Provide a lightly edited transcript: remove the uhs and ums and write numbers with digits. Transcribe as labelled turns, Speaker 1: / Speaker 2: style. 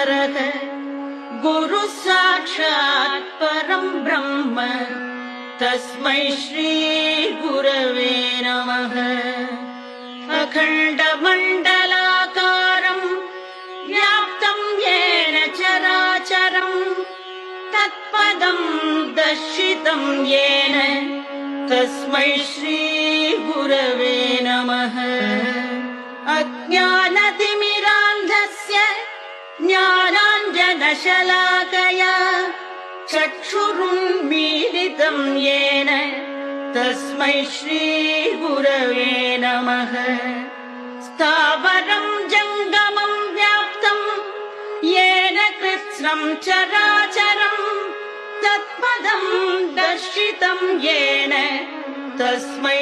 Speaker 1: ईश्वरः गुरुः साक्षात् परं ब्रह्म तस्मै श्री गुरवे नमः। अखण्डमण्डलाकारं व्याप्तं येन चराचरं तत्पदं दर्शितं येन तस्मै श्री गुरवे नमः। अज्ञानतिमिरान्धस्य ज्ञानाञ्जनशलाकया चक्षुरुन्मीलितं येन तस्मै श्री गुरवे नमः। स्थावरं जङ्गमं व्याप्तं येन कृत्स्नं चराचरं तत्पदं दर्शितं येन तस्मै